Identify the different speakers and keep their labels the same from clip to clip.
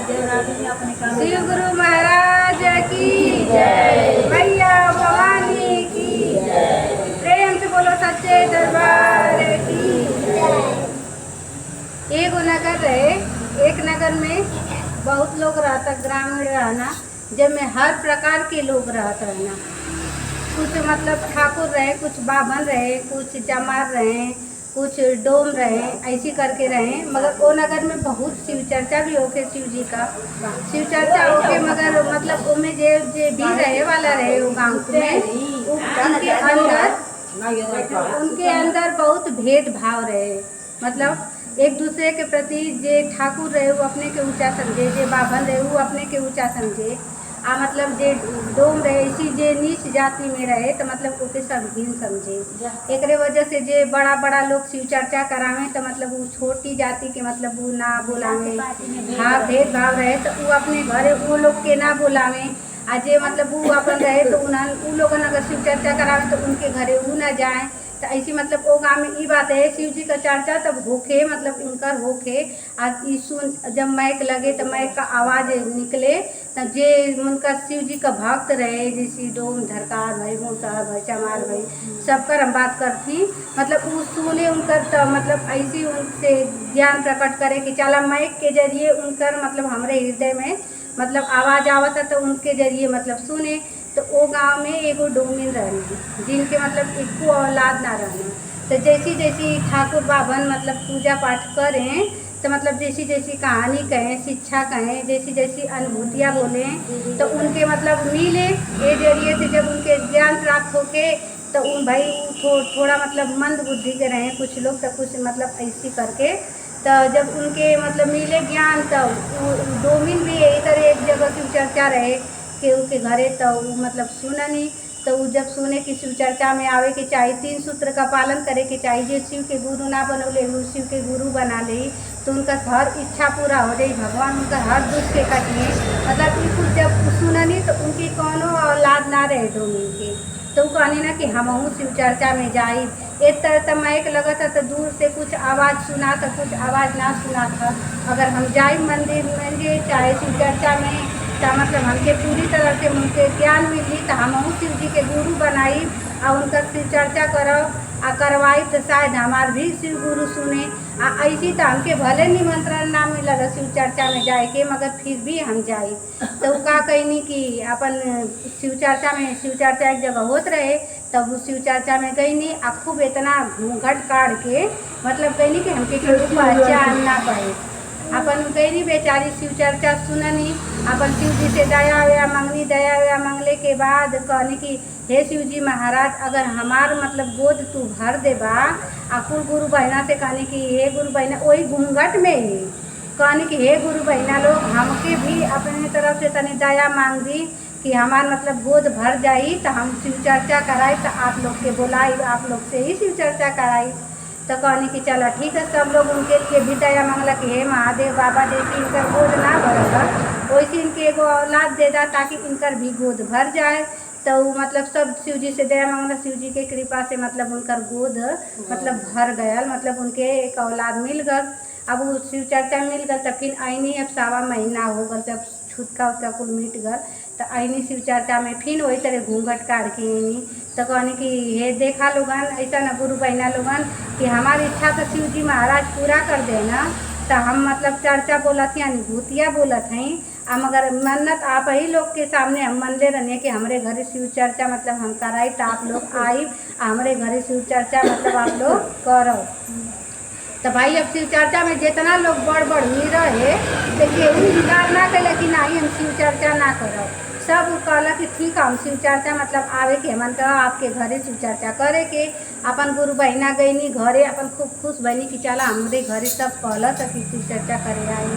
Speaker 1: शिव गुरु महाराज की जय, मैया भवानी की जय, प्रेम से बोलो सच्चे दरबार की जय। एक नगर रहे, एक नगर में बहुत लोग रहता, ग्रामीण रहना, जिनमें हर प्रकार के लोग रहते रहना। कुछ मतलब ठाकुर रहे, कुछ बाभन रहे, कुछ चमार रहे, कुछ डोम रहे, ऐसी करके रहे। मगर वो नगर में बहुत शिव चर्चा भी होके, शिव जी का शिव चर्चा होके, मगर मतलब उनमें जे जे भी रहे वाला रहे वो गाँव में, उनके अंदर बहुत भेदभाव रहे। मतलब एक दूसरे के प्रति जे ठाकुर रहे वो अपने के ऊंचा समझे, जे बाभन रहे वो अपने के ऊंचा समझे, मतलब जे डोम रहे इसी जे नीच जाति में रहे तो मतलब ओके सब हीन समझे। एक वजह से जे बड़ा बड़ा लोग शिव चर्चा करावे तो मतलब वो छोटी जाति के मतलब वो ना बुलावे, हाँ भेदभाव रहे तो वो अपने घरे वो लोग के ना बुलावे। आ जे मतलब वो अपन रहे तो उन लोगों ने अगर शिव चर्चा करावे तो उनके घरे वो ना जाए। तो ऐसी मतलब वो गाँव में ये बात है, शिव जी का चर्चा तब होखे, मतलब उनकर होखे आज सुन जब मैक लगे तो मैक का आवाज़ निकले तब जे उनका शिव जी का भक्त रहे, जैसे डोम धरकार भाई, मोसार भाई, चमार भाई, सबकर हम बात करती, मतलब वो सुने उनकर तो मतलब ऐसी उनसे ज्ञान प्रकट करे कि चला मैक के जरिए उनकर मतलब हमारे हृदय में मतलब आवाज़ आवत है तो उनके जरिए मतलब सुने। तो वो गांव में एगो डोमिन रहने जिनके मतलब एको औलाद ना रहने, तो जैसी जैसी ठाकुर बाभन मतलब पूजा पाठ करें तो मतलब जैसी जैसी कहानी कहें, शिक्षा कहें, जैसी जैसी अनुभूतियाँ बोलें तो उनके मतलब मिले ये जरिए से जब उनके ज्ञान प्राप्त होके तो उन भाई थोड़ा मतलब मंद बुद्धि के रहें कुछ लोग, तो कुछ मतलब ऐसी करके तो जब उनके मतलब मिले ज्ञान तो डोमिन भी यही तरह एक जगह की चर्चा रहे केहू के घरे तो मतलब सुननी तो जब सुने कि शिव चर्चा में आवे के चाहिए, 3 सूत्र का पालन करे के चाहिए, जो शिव के गुरु ना बनौले वो शिव के गुरु बना ले तो उनका हर इच्छा पूरा हो जाए, भगवान उनका हर दुख के कटिए। मतलब ये कुछ जब सुननी तो उनकी कौनो औलाद ना रहे डोमिन के, तो कहनी ना कि हम शिव चर्चा में जाई। एक तरह तो माइक लगा था तो दूर से कुछ आवाज़ सुना था, कुछ आवाज़ ना सुना था। अगर हम जाए मंदिर में चाहे शिव चर्चा में तो मतलब हमके पूरी तरह से उनके ज्ञान मिली तो हम शिव जी के गुरु बनाई और उनका शिव चर्चा करब आ करवाई तो शायद हमार भी शिव गुरु सुने। ऐसी तो हमके भले निमंत्रण ना मिलल शिव चर्चा में जाए के, मगर फिर भी हम जाए तो का कहनी कि अपन शिव चर्चा में शिव चर्चा एक जगह होत रहे तब उस शिव चर्चा में गईनी आ खूब इतना घूंघट काट के मतलब कहनी कि हमके केहू पहचान ना पाए। अपन गईनी बेचारी शिव चर्चा सुननी, अपन शिव जी से दया वया मंगनी, दया वया मंगले के बाद कहनी कि हे शिव जी महाराज अगर हमार मतलब गोद तू भर दे बा कुल गुरु बहना से कहनी कि हे गुरु बहना वही घूंघट में ही कहनी कि हे गुरु बहना लोग हमके भी अपने तरफ से तनी दया मांग दी कि हमार मतलब गोद भर जाई तो हम शिव चर्चा कराई तो आप लोग के बुलाई, आप लोग से ही शिव चर्चा कराई। तो कहनी कि चलो ठीक है, सब लोग उनके लिए भी दया मांगला कि हे महादेव बाबा जैसे इनकर गोद ना भरला वैसे इनके एगो औलाद दे दा ताकि इनकर भी गोद भर जाए। तो मतलब सब शिव जी से दया मांगला, शिव जी के कृपा से मतलब उनकर गोद मतलब भर गया, मतलब उनके एक औलाद मिल गल। अब वो शिव चर्चा मिल गल तो फिर आईनी अब 1.25 महीना हो गल जब छुटका उसका कुल मिट गल तो आईनी शिव चर्चा में फिर वही तरह घूंघट काट के आईनी। तो कहनी कि हे देखा लोगन ऐसा न गुरु बहना लोगन कि हमारी इच्छा तो शिव जी महाराज पूरा कर देना, तो हम मतलब चर्चा बोलत ही अनुभूतियाँ बोलत हैं मगर मन्नत आप ही लोग के सामने हम मनले रहने कि हमारे घरे शिव चर्चा मतलब हम कराई तो आप लोग आई हमारे घरे शिव चर्चा मतलब आप लोग करो। तो भाई अब शिव चर्चा में जितना लोग बड़ बड़ हुई रहे तो केहू इनकार ना कल कि नहीं हम शिव चर्चा ना करो, सब कहला कि ठीक है हम शिव चर्चा मतलब आवे के मन तो आपके घरे शिव चर्चा करे के। अपन गुरु बहना गईनी घरे अपन खूब खुश बनी कि चला हमारे घरे सब कहला तो कि शिव चर्चा करे आई,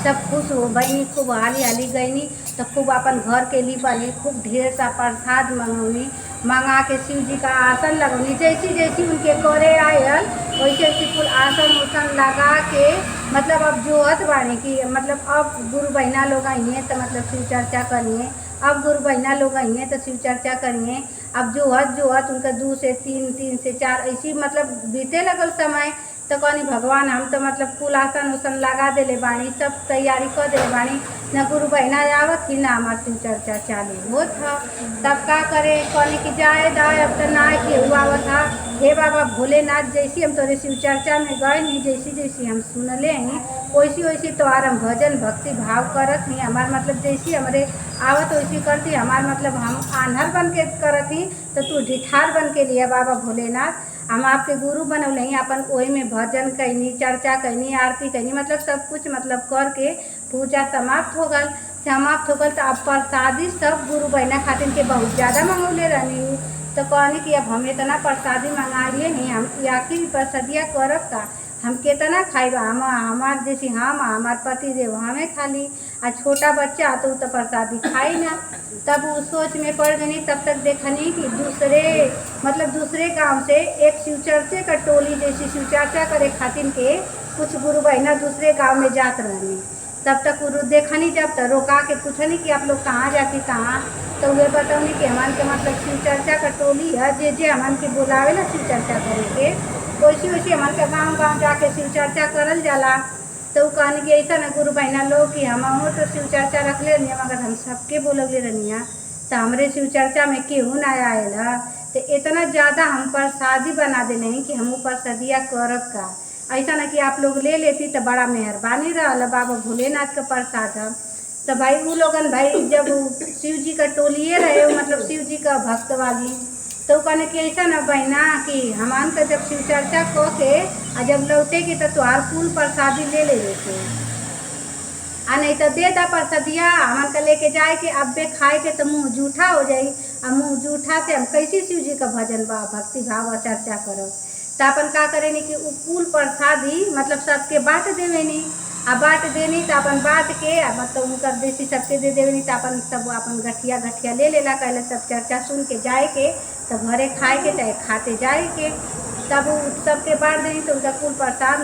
Speaker 1: सब खुश हो बनी खूब हाली हाली गईनी तो खूब अपन घर के लिए बनी खूब ढेर सा प्रसाद मंगौनी, मंगा के शिव जी का आसन लगौनी जैसी जैसी उनके करे आयल वैसे वैसे कुल आसन उसन लगा के मतलब अब जोहत बानी कि मतलब अब गुरु बहना लोग आइए तो मतलब शिव चर्चा करिए, अब गुरु बहना लोग आइए तो शिव चर्चा करिए। अब जोहत उनका 2 से 3 3 से 4 ऐसी मतलब बीते लगल समय तो कहनी भगवान हम तो मतलब कुल आसन उसन लगा देले बानी, सब तैयारी कर देले बानी, न गुरु बहना आवत ही ना हमार शिव चर्चा चालू होत था। तब का करे कहनी कि जाए दाए अब तो ना केहू आवत था। हे बाबा भोलेनाथ जैसी हम तोरे शिव चर्चा में गए नहीं, जैसी जैसी हम सुनले हैं वैसी वैसी तोहार हम भजन भक्ति भाव करत ही, हमार मतलब जैसी हमरे आवत वैसी करती, हमार मतलब हम आन्हर बन के करत ही तो तू ढिठार बन के लिया बाबा भोलेनाथ। हम आपके गुरु बनौले ही, अपन ओही में भजन कैनी, चर्चा कैनी, आरती कैनी, मतलब सब कुछ मतलब करके पूजा समाप्त हो गल। तो अब प्रसादी सब गुरु बहना खातिर के बहुत ज़्यादा मंगौले रहनी। तो कहनी कि अब हम इतना प्रसादी मंगाइले नहीं, हम आखिर प्रसादिया करब का, हम कितना खाइब, हम हमार जैसे हम हमार पति देव हमें खाली, आ छोटा बच्चा तो प्रसादी खाई ना। तब उस सोच में पड़ गई। तब तक देखनी कि दूसरे गांव से एक शिवचर्चे का टोली जैसी शिवचर्चा करे खातिर के कुछ गुरु बहना दूसरे गांव में जात रहनी। तब तक गुरु देखनी, जब तक रोका के पूछनी कि आप लोग कहाँ जाती कहाँ, तो वे बताऊनी कि हमान के मतलब शिवचर्चा का टोली है, जे हमान के बुलावे ना शिवचर्चा करे के, वैसी वैसी हमान के गाँव गाँव जाके शिवचर्चा करल जाला। तो कहनी कि ऐसा ना गुरु बहना लोग कि हम तो शिवचर्चा रख ले रही, मगर हम सबके बोलवले रहनी, तो हमरे शिवचर्चा में केहू ना आएला। तो इतना ज़्यादा हम प्रसादी बना देले हैं कि हम प्रसादिया करब का, ऐसा ना कि आप लोग ले लेती तो बड़ा मेहरबानी रहा बाबा भोलेनाथ का प्रसाद है। तो भाई वो लोगन भाई जब शिव जी का टोलिए रहे मतलब शिव जी का भक्त वाली, तो कहने कि ऐसा ना बहना कि हमान का जब शिव चर्चा कह के आ जब लौटेगी तो तुहार कुल प्रसादी ले के आ नहीं तो दे दा प्रसादिया हमान का लेके जाए के अब्बे खाए के तो मुँह जूठा हो जाई, आ मुँह जूठा से हम कैसे शिव जी का भजन बा भक्ति भाव और चर्चा करो। तो अपन का करेनी कि कुल प्रसादी मतलब सबके बांट देवेनी, आ बांट देनी तो अपन बांट के मतलब उनका देसी सबके दे देवेनी, तो अपन सब अपन गठिया गठिया ले लेला, कहले सब चर्चा सुन के जाए के तो घरे खाए के चाहे खाते जाए के, तब सबके बांट देनी तो उनका कुल प्रसाद